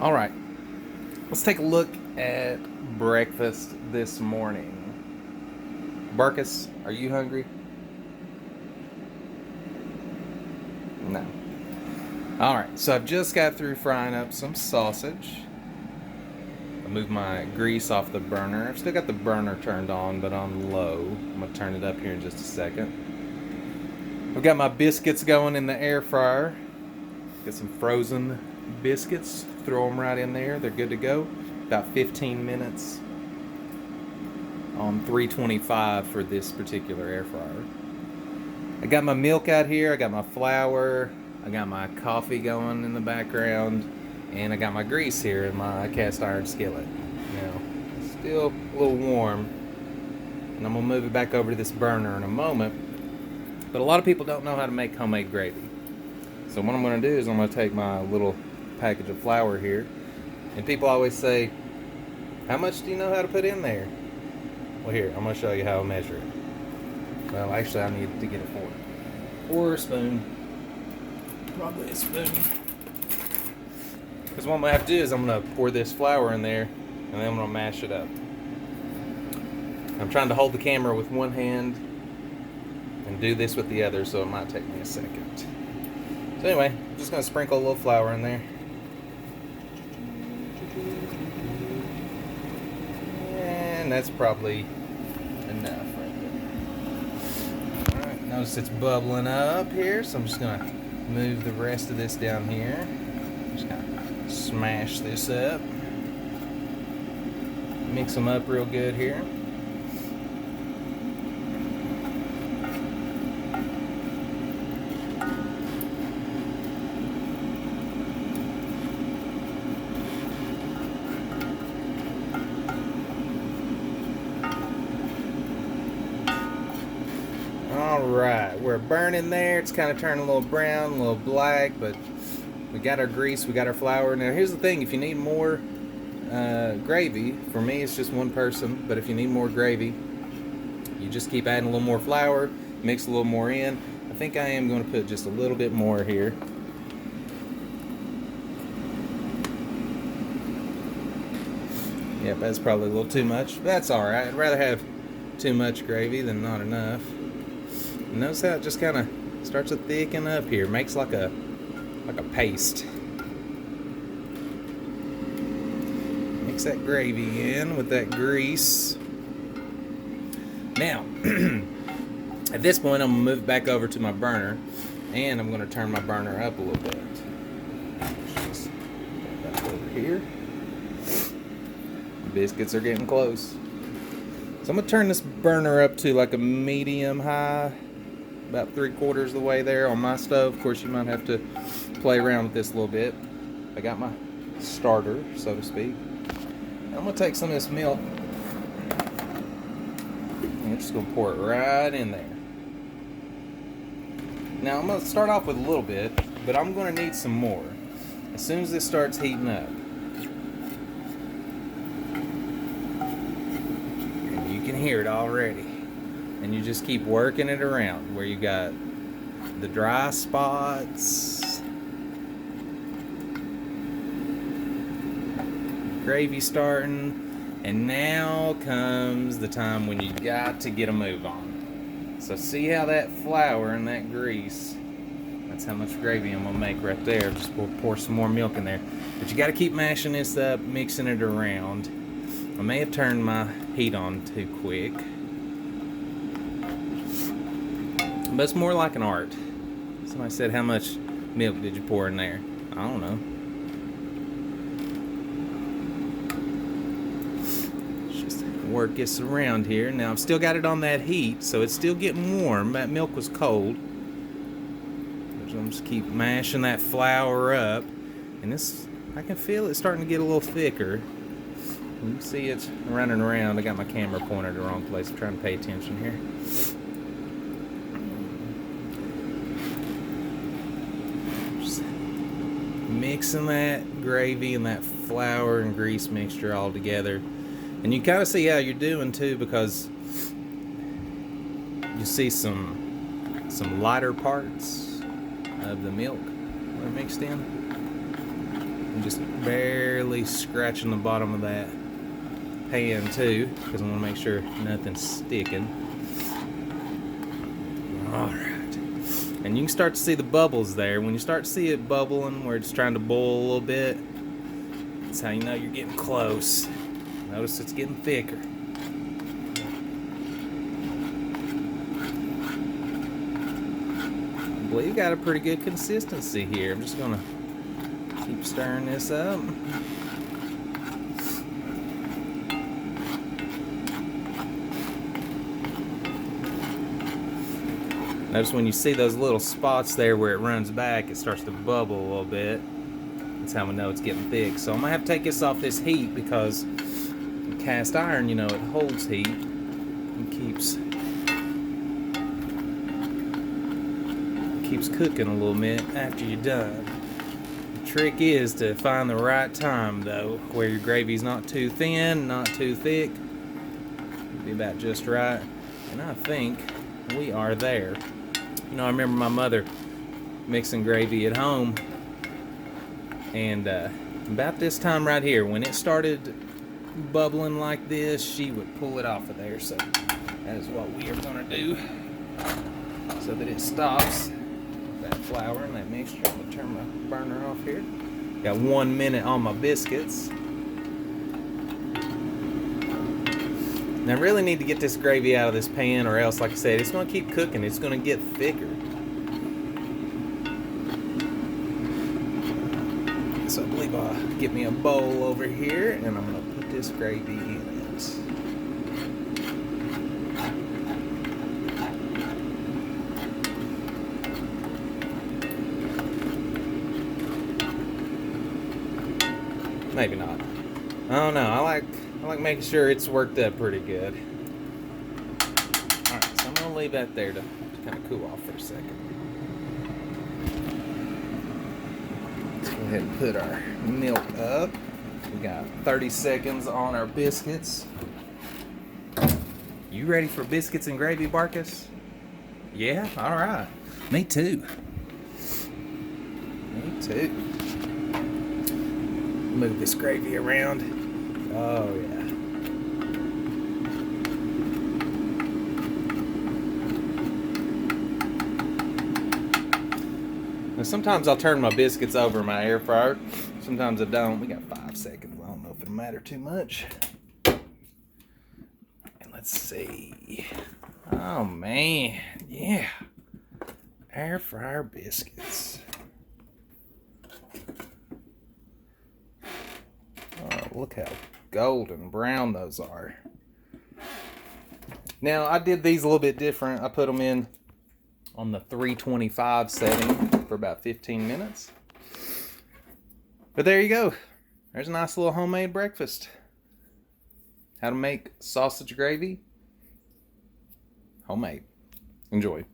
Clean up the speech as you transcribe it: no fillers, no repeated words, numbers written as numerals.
All right, let's take a look at breakfast this morning. Barkus, are you hungry? No. All right, so I've just got through frying up some sausage. I moved my grease off the burner. I've still got the burner turned on, but on low. I'm gonna turn it up here in just a second. I've got my biscuits going in the air fryer. Get some frozen biscuits, throw them right in there. They're good to go. About 15 minutes on 325 for this particular air fryer. I got my milk out here. I got my flour. I got my coffee going in the background. And I got my grease here in my cast iron skillet. Now, still a little warm. And I'm going to move it back over to this burner in a moment. But a lot of people don't know how to make homemade gravy. So what I'm going to do is I'm going to take my little package of flour here. And people always say, how much do you know how to put in there? Well, here, I'm going to show you how I measure it. Well, actually, I need to get a fork. Or a spoon. Probably a spoon. Because what I'm going to have to do is I'm going to pour this flour in there, and then I'm going to mash it up. I'm trying to hold the camera with one hand and do this with the other, so it might take me a second. So anyway, I'm just going to sprinkle a little flour in there. And that's probably enough right there. Alright, notice it's bubbling up here, so I'm just going to move the rest of this down here. Just going to smash this up. Mix them up real good here. Alright, we're burning there. It's kind of turning a little brown, a little black, but we got our grease, we got our flour. Now here's the thing, if you need more gravy, for me it's just one person, but if you need more gravy, you just keep adding a little more flour, mix a little more in. I think I am going to put just a little bit more here. Yep, that's probably a little too much. That's alright. I'd rather have too much gravy than not enough. And notice how it just kind of starts to thicken up here. Makes like a paste. Mix that gravy in with that grease. Now, at this point, I'm going to move back over to my burner, and I'm going to turn my burner up a little bit. Just put that over here. The biscuits are getting close. So I'm going to turn this burner up to like a medium high, about 3/4 of the way there on my stove. Of course, you might have to play around with this a little bit. I got my starter, so to speak. I'm going to take some of this milk, and I'm just going to pour it right in there. Now, I'm going to start off with a little bit, but I'm going to need some more as soon as this starts heating up. And you can hear it already. And you just keep working it around where you got the dry spots, gravy starting, and now comes the time when you got to get a move on. So see how that flour and that grease, that's how much gravy I'm going to make right there. Just pour some more milk in there. But you got to keep mashing this up, mixing it around. I may have turned my heat on too quick. But it's more like an art. Somebody said, how much milk did you pour in there? I don't know. Just work this around here. Now I've still got it on that heat, so it's still getting warm. That milk was cold. So I'm just keep mashing that flour up. And this, I can feel it starting to get a little thicker. You can see it's running around. I got my camera pointed the wrong place. I'm trying to pay attention here. Mixing that gravy and that flour and grease mixture all together. And you kind of see how you're doing too, because you see some lighter parts of the milk that are mixed in. I'm just barely scratching the bottom of that pan too, because I want to make sure nothing's sticking. Alright. And you can start to see the bubbles there. When you start to see it bubbling where it's trying to boil a little bit, that's how you know you're getting close. Notice it's getting thicker. I believe you got a pretty good consistency here. I'm just gonna keep stirring this up. Notice when you see those little spots there where it runs back, it starts to bubble a little bit. That's how we know it's getting thick. So I'm gonna have to take this off this heat because cast iron, you know, it holds heat and keeps cooking a little bit after you're done. The trick is to find the right time though, where your gravy's not too thin, not too thick. It'll be about just right. And I think we are there. You know, I remember my mother mixing gravy at home, and about this time right here, when it started bubbling like this, she would pull it off of there. So that is what we are going to do so that it stops that flour and that mixture. I'm going to turn my burner off here. Got 1 minute on my biscuits. Now I really need to get this gravy out of this pan, or else, like I said, it's going to keep cooking. It's going to get thicker. So I believe I'll get me a bowl over here, and I'm going to put this gravy in it. Maybe not. I don't know. I like making sure it's worked up pretty good. Alright, so I'm going to leave that there to kind of cool off for a second. Let's go ahead and put our milk up. We got 30 seconds on our biscuits. You ready for biscuits and gravy, Barkus? Yeah? Alright. Me too. Me too. Move this gravy around. Oh yeah. Now sometimes I'll turn my biscuits over in my air fryer. Sometimes I don't. We got 5 seconds. I don't know if it'll matter too much. And let's see. Oh man, yeah. Air fryer biscuits. Oh, look how golden brown those are. Now, I did these a little bit different. I put them in on the 325 setting for about 15 minutes. But there you go. There's a nice little homemade breakfast. How to make sausage gravy. Homemade. Enjoy.